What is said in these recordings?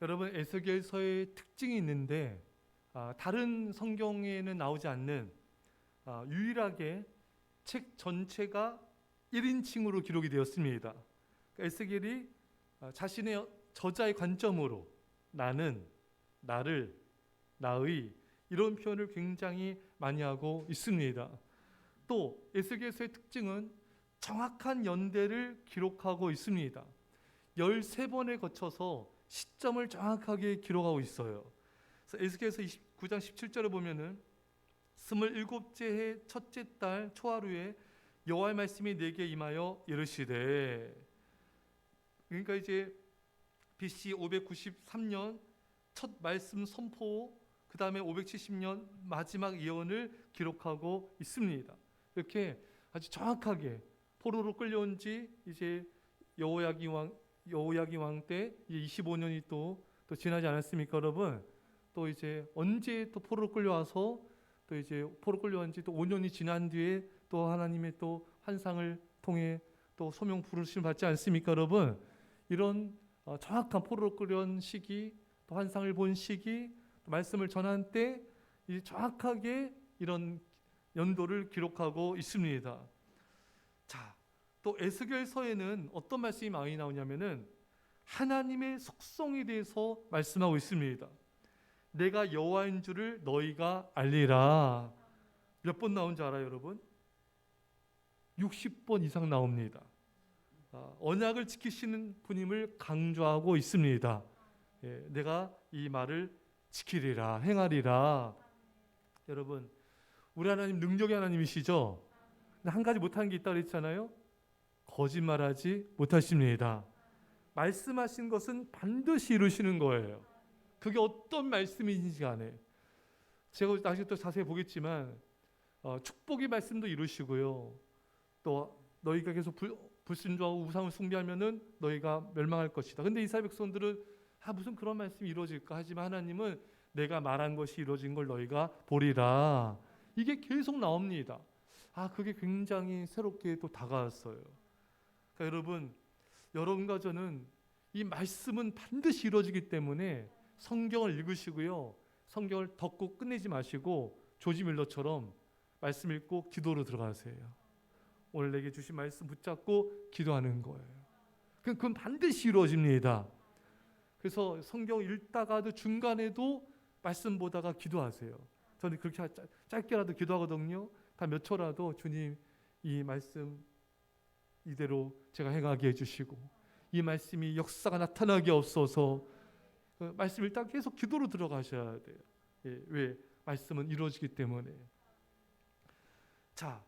여러분, 에스겔서의 특징이 있는데 다른 성경에는 나오지 않는 유일하게 책 전체가 1인칭으로 기록이 되었습니다. 그러니까 에스겔이 자신의 저자의 관점으로 나는, 나를, 나의 이런 표현을 굉장히 많이 하고 있습니다. 또 에스겔서의 특징은 정확한 연대를 기록하고 있습니다. 13번에 거쳐서 시점을 정확하게 기록하고 있어요. 그래서 에스겔서 29장 17절에 보면은 27째 해 첫째 달 초하루에 여호와의 말씀이 내게 임하여 이르시되, 그러니까 이제 BC 593년 첫 말씀 선포, 그 다음에 570년 마지막 예언을 기록하고 있습니다. 이렇게 아주 정확하게 포로로 끌려온 지 이제 여호야긴 왕 때 25년이 또 지나지 않았습니까, 여러분? 또 이제 언제 또 포로로 끌려와서 또 이제 포로 끌려온 지 또 5년이 지난 뒤에 또 하나님의 또 환상을 통해 또 소명 부르심을 받지 않습니까, 여러분? 이런 정확한 포로로 끌려온 시기, 또 환상을 본 시기, 또 말씀을 전한 때 이 정확하게 이런 연도를 기록하고 있습니다. 자, 또 에스겔서에는 어떤 말씀이 많이 나오냐면은 하나님의 속성에 대해서 말씀하고 있습니다. 내가 여호와인 줄을 너희가 알리라. 몇 번 나온 줄 알아요, 여러분? 60번 이상 나옵니다. 언약을 지키시는 분임을 강조하고 있습니다. 내가 이 말을 지키리라, 행하리라. 여러분, 우리 하나님 능력의 하나님이시죠? 근데 한 가지 못하는 게 있다고 그랬잖아요. 거짓말하지 못하십니다. 말씀하신 것은 반드시 이루시는 거예요. 그게 어떤 말씀인지 간에 제가 나중에 또 자세히 보겠지만 축복의 말씀도 이루시고요. 또 너희가 계속 불순종하고 우상을 숭배하면은 너희가 멸망할 것이다. 근데 이스라엘 백성들은 무슨 그런 말씀이 이루어질까 하지만 하나님은 내가 말한 것이 이루어진 걸 너희가 보리라. 이게 계속 나옵니다. 그게 굉장히 새롭게 또 다가왔어요. 그러니까 여러분과 저는 이 말씀은 반드시 이루어지기 때문에 성경을 읽으시고요. 성경을 덮고 끝내지 마시고 조지 밀러처럼 말씀 읽고 기도로 들어가세요. 오늘 내게 주신 말씀 붙잡고 기도하는 거예요. 그건 반드시 이루어집니다. 그래서 성경 읽다가도 중간에도 말씀 보다가 기도하세요. 저는 그렇게 짧게라도 기도하거든요. 다 몇 초라도 주님, 이 말씀 이대로 제가 행하게 해주시고 이 말씀이 역사가 나타나게 없어서 말씀 읽다가 계속 기도로 들어가셔야 돼요. 왜? 말씀은 이루어지기 때문에. 자,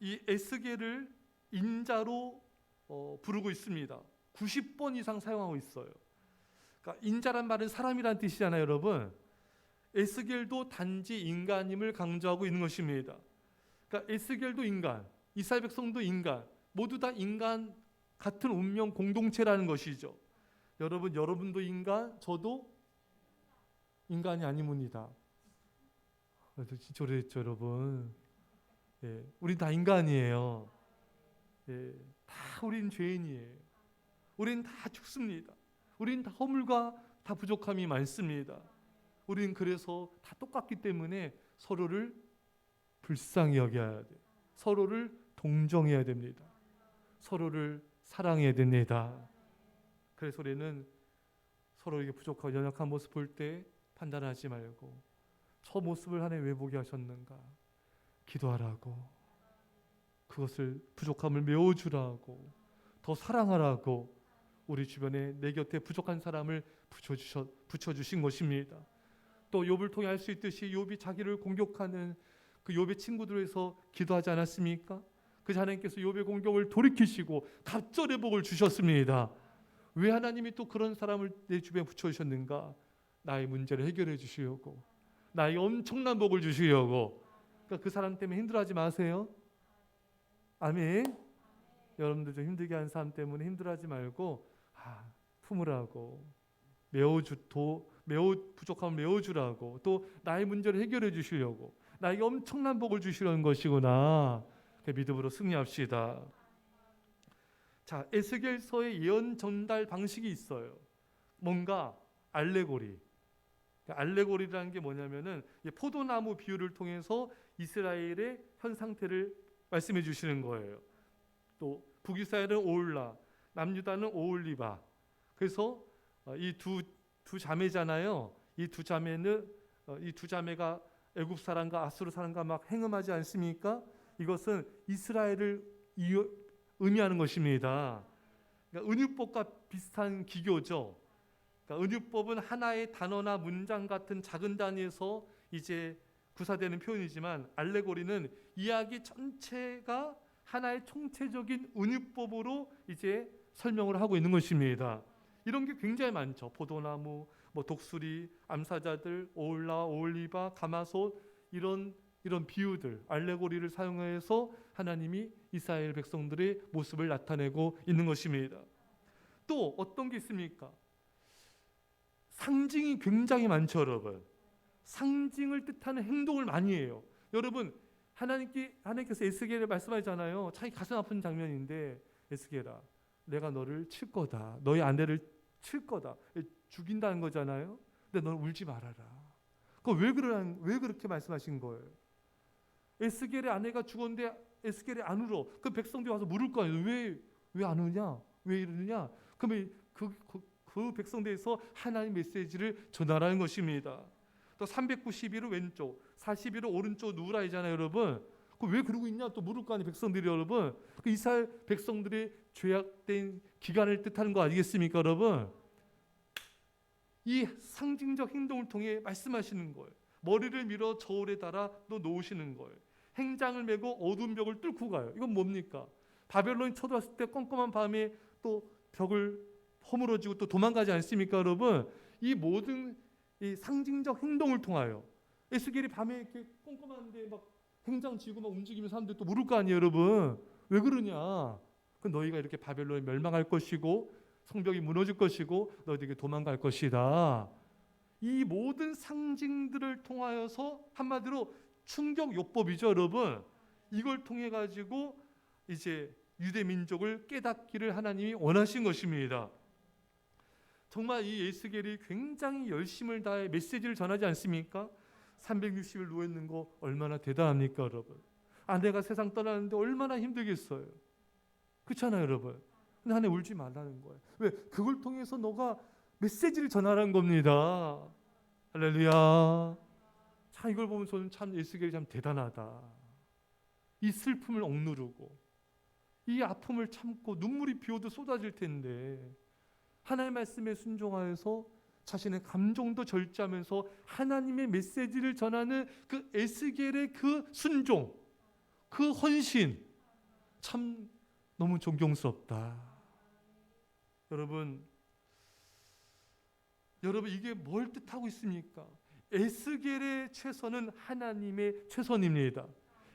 이 에스겔을 인자로 부르고 있습니다. 90번 이상 사용하고 있어요. 그러니까 인자란 말은 사람이란 뜻이잖아요, 여러분. 에스겔도 단지 인간임을 강조하고 있는 것입니다. 그러니까 에스겔도 인간, 이스라엘 백성도 인간, 모두 다 인간 같은 운명 공동체라는 것이죠. 여러분도 인간, 저도 인간이 아니문이다. 진짜 오래됐죠, 여러분. 우린 다 인간이에요. 다 우린 죄인이에요. 우린 다 죽습니다. 우린 다 허물과 다 부족함이 많습니다. 우린 그래서 다 똑같기 때문에 서로를 불쌍히 여겨야 돼요. 서로를 동정해야 됩니다. 서로를 사랑해야 됩니다. 그래서 우리는 서로에게 부족하고 연약한 모습 볼 때 판단하지 말고 저 모습을 하나님 왜 보게 하셨는가 기도하라고, 그것을 부족함을 메워주라고, 더 사랑하라고 우리 주변에 내 곁에 부족한 사람을 붙여주신 것입니다. 또 욥을 통해 알 수 있듯이 욥이 자기를 공격하는 그 욥의 친구들에서 기도하지 않았습니까? 그 하나님께서 욥의 공격을 돌이키시고 갑절의 복을 주셨습니다. 왜 하나님이 또 그런 사람을 내 주변에 붙여주셨는가? 나의 문제를 해결해 주시려고, 나의 엄청난 복을 주시려고. 그러니까 그 사람 때문에 힘들어하지 마세요. 아멘. 여러분들 좀 힘들게 하는 사람 때문에 힘들어하지 말고 품으라고, 매우 부족함을 메워주라고, 또 나의 문제를 해결해 주시려고, 나에게 엄청난 복을 주시려는 것이구나. 믿음으로 승리합시다. 자, 에스겔서의 예언 전달 방식이 있어요. 뭔가 알레고리. 알레고리라는 게 뭐냐면은 포도나무 비유를 통해서 이스라엘의 현 상태를 말씀해 주시는 거예요. 또 북이스라엘은 오올라, 남유다는 오올리바. 그래서 이 두 자매잖아요. 이 두 자매가 애굽 사람과 아수르 사람과 막 행음하지 않습니까? 이것은 이스라엘을 의미하는 것입니다. 그러니까 은유법과 비슷한 기교죠. 그러니까 은유법은 하나의 단어나 문장 같은 작은 단위에서 이제 구사되는 표현이지만 알레고리는 이야기 전체가 하나의 총체적인 은유법으로 이제 설명을 하고 있는 것입니다. 이런 게 굉장히 많죠. 포도나무, 독수리, 암사자들, 오올라, 오올리바, 가마솥 이런 비유들, 알레고리를 사용해서 하나님이 이스라엘 백성들의 모습을 나타내고 있는 것입니다. 또 어떤 게 있습니까? 상징이 굉장히 많죠, 여러분. 상징을 뜻하는 행동을 많이 해요. 여러분, 하나님께서 에스겔에 말씀하잖아요. 자기 가슴 아픈 장면인데, 에스겔아, 내가 너를 칠 거다. 너희 아내를 칠 거다. 죽인다는 거잖아요. 근데 너는 울지 말아라. 왜 그렇게 말씀하신 거예요? 에스겔의 아내가 죽었는데 에스겔이 안 울어. 그 백성들이 와서 물을 거 아니에요. 왜 안 우냐? 왜 이러느냐? 그러면 그 백성들에서 하나님 메시지를 전하라는 것입니다. 또 391은 왼쪽, 41은 오른쪽 누우라이잖아요, 여러분. 왜 그러고 있냐? 또 물을 거 아니에요, 백성들이 여러분. 그 이스라엘 백성들의 죄악된 기간을 뜻하는 거 아니겠습니까, 여러분? 이 상징적 행동을 통해 말씀하시는 거예요. 머리를 밀어 저울에 달아 또 놓으시는 거예요. 행장을 메고 어두운 벽을 뚫고 가요. 이건 뭡니까? 바벨론이 쳐들어왔을 때 껌껌한 밤에 또 벽을 허물어지고 또 도망가지 않습니까, 여러분? 이 모든 이 상징적 행동을 통하여 에스겔이 밤에 이렇게 껌껌한데 막 행장 지고 막 움직이면 사람들이 또 물을 거 아니에요, 여러분? 왜 그러냐? 그 너희가 이렇게 바벨론에 멸망할 것이고 성벽이 무너질 것이고 너희들에게 도망갈 것이다. 이 모든 상징들을 통하여서 한마디로 충격요법이죠, 여러분. 이걸 통해 가지고 이제 유대 민족을 깨닫기를 하나님이 원하신 것입니다. 정말 이 에스겔이 굉장히 열심을 다해 메시지를 전하지 않습니까? 360일 누워 있는 거 얼마나 대단합니까, 여러분? 아내가 세상 떠나는데 얼마나 힘들겠어요. 그렇잖아요, 여러분. 근데 하나님 울지 말라는 거예요. 왜? 그걸 통해서 너가 메시지를 전하라는 겁니다. 할렐루야. 참 이걸 보면 저는 참 에스겔이 참 대단하다. 이 슬픔을 억누르고 이 아픔을 참고 눈물이 비오도 쏟아질 텐데 하나님의 말씀에 순종하여서 자신의 감정도 절제하면서 하나님의 메시지를 전하는 그 에스겔의 그 순종, 그 헌신 참 너무 존경스럽다. 여러분 이게 뭘 뜻하고 있습니까? 에스겔의 최선은 하나님의 최선입니다.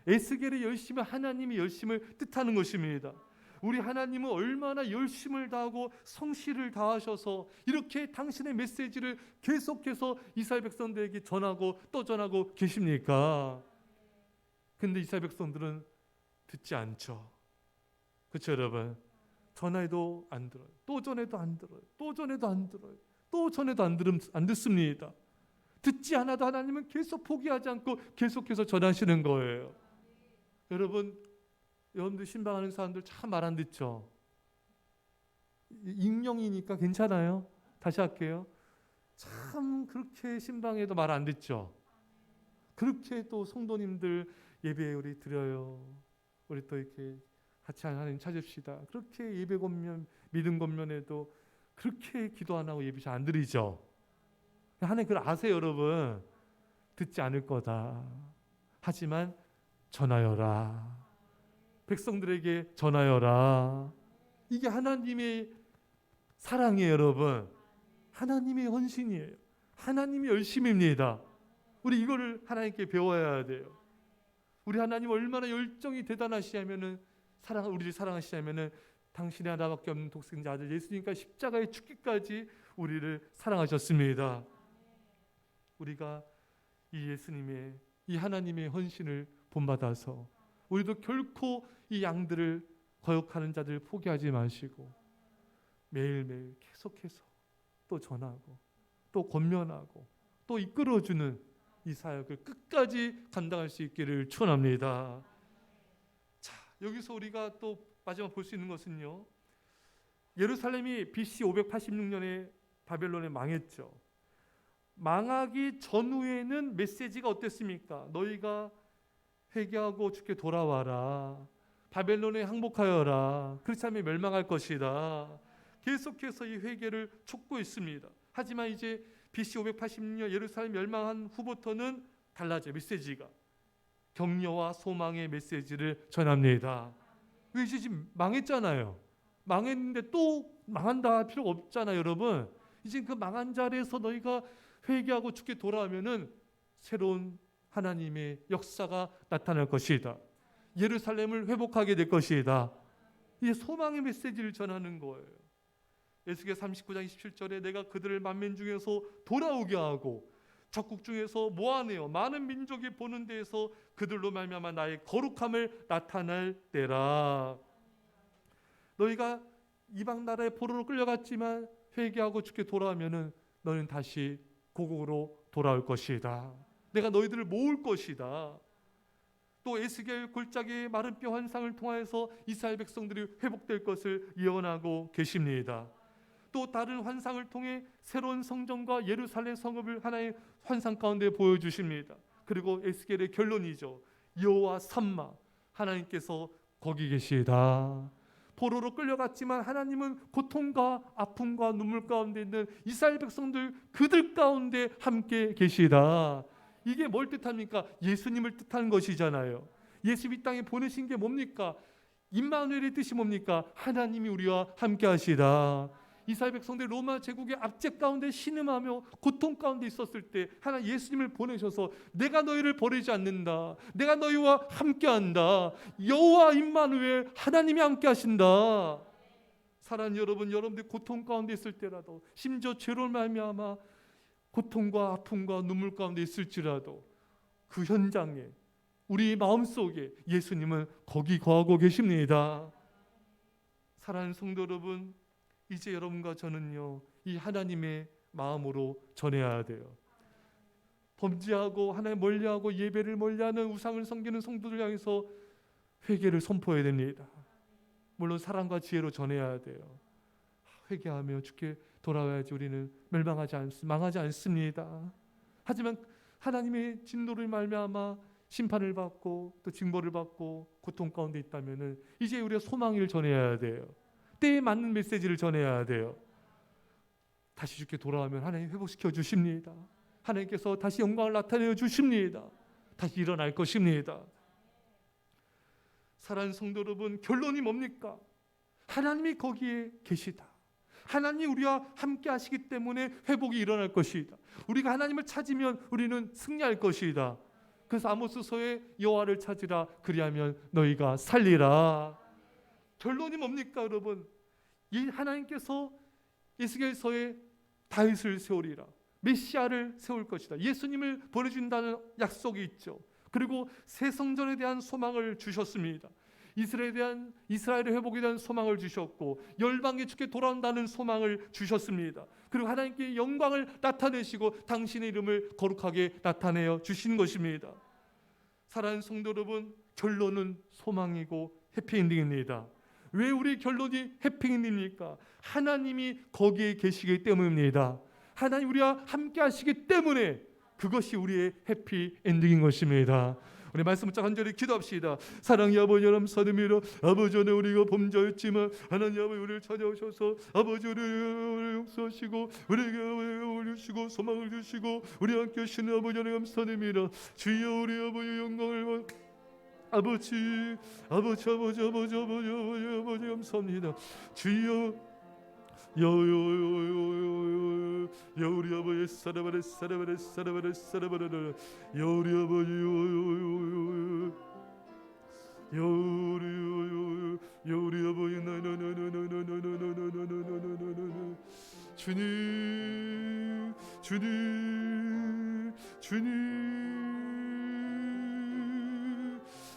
에스겔의 열심은 하나님의 열심을 뜻하는 것입니다. 우리 하나님은 얼마나 열심을 다하고 성실을 다하셔서 이렇게 당신의 메시지를 계속해서 이스라엘 백성들에게 전하고 또 전하고 계십니까? 근데 이스라엘 백성들은 듣지 않죠. 그렇죠, 여러분? 전화해도 안 들어요. 또 전해도 안 들어요. 또 전해도 안 들어요. 또 전해도 안 듣습니다. 듣지 않아도 하나님은 계속 포기하지 않고 계속해서 전하시는 거예요. 여러분들 신방하는 사람들 참 말 안 듣죠? 익명이니까 괜찮아요? 다시 할게요. 참 그렇게 신방해도 말 안 듣죠? 그렇게 또 성도님들 예배 우리 드려요. 우리 또 이렇게 같이 하나님 찾읍시다. 그렇게 예배 권면, 믿음 권면에도 그렇게 기도 안 하고 예배 잘 안 드리죠? 하나님 그걸 아세요, 여러분? 듣지 않을 거다. 하지만 전하여라. 백성들에게 전하여라. 이게 하나님의 사랑이에요, 여러분. 하나님의 헌신이에요. 하나님의 열심입니다. 우리 이거를 하나님께 배워야 돼요. 우리 하나님 얼마나 열정이 대단하시냐면은 우리를 사랑하시냐면은 당신의 하나밖에 없는 독생자 아들 예수님과 십자가에 죽기까지 우리를 사랑하셨습니다. 우리가 이 예수님의 이 하나님의 헌신을 본받아서 우리도 결코 이 양들을 거역하는 자들을 포기하지 마시고 매일매일 계속해서 또 전하고 또 권면하고 또 이끌어주는 이 사역을 끝까지 감당할 수 있기를 축원합니다. 자, 여기서 우리가 또 마지막 볼 수 있는 것은요, 예루살렘이 BC 586년에 바벨론에 망했죠. 망하기 전후에는 메시지가 어땠습니까? 너희가 회개하고 주께 돌아와라. 바벨론에 항복하여라. 그렇지 않으면 멸망할 것이다. 계속해서 이 회개를 촉구했습니다. 하지만 이제 BC 586년 예루살렘 멸망한 후부터는 달라져요. 메시지가 격려와 소망의 메시지를 전합니다. 왜 이제 지금 망했잖아요. 망했는데 또 망한다 할 필요가 없잖아요, 여러분. 이제 그 망한 자리에서 너희가 회개하고 주께 돌아오면은 새로운 하나님의 역사가 나타날 것이다. 예루살렘을 회복하게 될 것이다. 이게 소망의 메시지를 전하는 거예요. 에스겔 39장 27절에 내가 그들을 만민 중에서 돌아오게 하고 적국 중에서 모아내어 많은 민족이 보는 데에서 그들로 말미암아 나의 거룩함을 나타낼 때라. 너희가 이방 나라의 포로로 끌려갔지만 회개하고 주께 돌아오면은 너희는 다시 고국으로 돌아올 것이다. 내가 너희들을 모을 것이다. 또 에스겔 골짜기의 마른 뼈 환상을 통하여서 이스라엘 백성들이 회복될 것을 예언하고 계십니다. 또 다른 환상을 통해 새로운 성전과 예루살렘 성읍을 하나의 환상 가운데 보여주십니다. 그리고 에스겔의 결론이죠. 여호와 삼마, 하나님께서 거기 계시다. 포로로 끌려갔지만 하나님은 고통과 아픔과 눈물 가운데 있는 이스라엘 백성들 그들 가운데 함께 계시다. 이게 뭘 뜻합니까? 예수님을 뜻하는 것이잖아요. 예수 이 땅에 보내신 게 뭡니까? 임마누엘의 뜻이 뭡니까? 하나님이 우리와 함께 하시다. 이스라엘 백성들 로마 제국의 압제 가운데 신음하며 고통 가운데 있었을 때 하나님 예수님을 보내셔서 내가 너희를 버리지 않는다. 내가 너희와 함께한다. 여호와 임마누엘, 하나님이 함께 하신다. 사랑하는 여러분, 여러분들이 고통 가운데 있을 때라도, 심지어 죄로 말미암아 고통과 아픔과 눈물 가운데 있을지라도 그 현장에 우리 마음속에 예수님은 거기 거하고 계십니다. 사랑하는 성도 여러분, 이제 여러분과 저는요, 이 하나님의 마음으로 전해야 돼요. 범죄하고 하나님 멀리하고 예배를 멀리하는 우상을 섬기는 성도들 향해서 회개를 선포해야 됩니다. 물론 사랑과 지혜로 전해야 돼요. 회개하며 주께 돌아와야지 우리는 망하지 않습니다. 하지만 하나님의 진노를 말미암아 심판을 받고 또 징벌을 받고 고통 가운데 있다면은 이제 우리가 소망을 전해야 돼요. 때에 맞는 메시지를 전해야 돼요. 다시 주께 돌아오면 하나님 회복시켜 주십니다. 하나님께서 다시 영광을 나타내어 주십니다. 다시 일어날 것입니다. 사랑하는 성도 여러분, 결론이 뭡니까? 하나님이 거기에 계시다. 하나님이 우리와 함께 하시기 때문에 회복이 일어날 것이다. 우리가 하나님을 찾으면 우리는 승리할 것이다. 그래서 아모스서에 여호와를 찾으라 그리하면 너희가 살리라. 결론이 뭡니까, 여러분? 이 하나님께서 에스겔서에 다윗을 세우리라. 메시아를 세울 것이다. 예수님을 보내준다는 약속이 있죠. 그리고 새 성전에 대한 소망을 주셨습니다. 이스라엘의 회복에 대한 소망을 주셨고 열방의 주께 돌아온다는 소망을 주셨습니다. 그리고 하나님께 영광을 나타내시고 당신의 이름을 거룩하게 나타내어 주신 것입니다. 사랑하는 성도 여러분, 결론은 소망이고 해피엔딩입니다. 왜 우리 결론이 해피엔딩입니까? 하나님이 거기에 계시기 때문입니다. 하나님 우리와 함께 하시기 때문에 그것이 우리의 해피엔딩인 것입니다. 우리 말씀 붙잡고 간절히 기도합시다. 사랑의 아버지 하나님 사랑합니다. 아버지 안에 우리가 범죄였지만 하나님 아버지 우리를 찾아오셔서 아버지 우리를 용서하시고 우리에게 올려주시고 소망을 주시고 우리 함께 하시는 아버지 하나님 감사드립니다. 주여 우리 아버지 영광을 아버지 감사합니다. 주여 여 우리 아버지 사라바레 여 우리 아버지 여 우리 아버지 나나나나나나나나나나나나나나 주님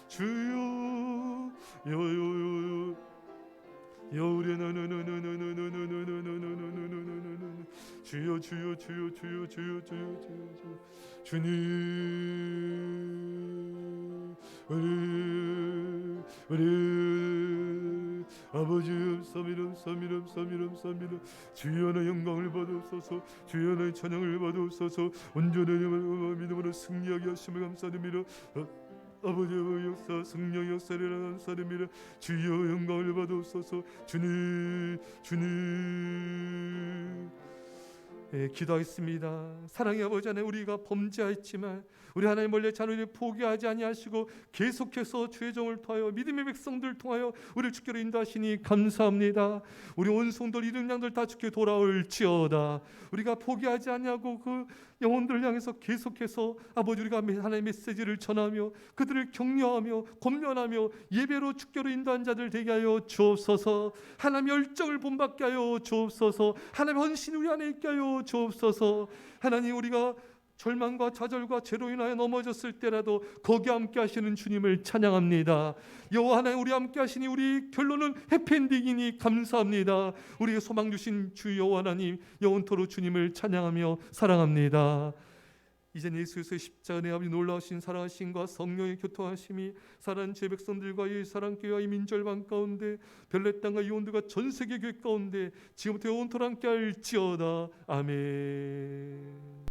주여 여 우리 나나나나나나나나나나나나나나나 주여 주여 주여 주여 주여 주여 주여 주님 우리 아버지 삼위름 주여 하나의 영광을 받으소서 주여 하나의 찬양을 받으소서 온전한 믿음으로 승리하게 하심을 감사드립니다. 아버지의 역사 성령 역사를 감사드립니다. 주여 영광을 받으소서 주님 기도하겠습니다. 사랑의 아버지 하나님, 우리가 범죄하였지만 우리 하나님 원래 자녀를 포기하지 아니하시고 계속해서 주의 종을 통하여 믿음의 백성들을 통하여 우리를 주께로 인도하시니 감사합니다. 우리 온 성도들 이른 양들 다 주께 돌아올지어다. 우리가 포기하지 아니하고 그 영혼들을 향해서 계속해서 아버지 우리가 하나님의 메시지를 전하며 그들을 격려하며 권면하며 예배로 주께로 인도한 자들 되게 하여 주옵소서. 하나님의 열정을 본받게 하여 주옵소서. 하나님의 헌신이 우리 안에 있게 하여 주옵소서. 하나님, 우리가 절망과 좌절과 죄로 인하여 넘어졌을 때라도 거기 함께 하시는 주님을 찬양합니다. 여호와 하나님, 우리 함께 하시니 우리 결론은 해피엔딩이니 감사합니다. 우리에게 소망 주신 주 여호와 하나님, 영원토록 주님을 찬양하며 사랑합니다. 이젠 예수의 십자가의 아버지 놀라우신 사랑하심과 성령의 교통하심이 사랑하는 제 백성들과 이 사랑교회와 이 민절방 가운데 별내 땅과 이온들과 전 세계 교회 가운데 지금부터 영원토록 함께 할지어다. 아멘.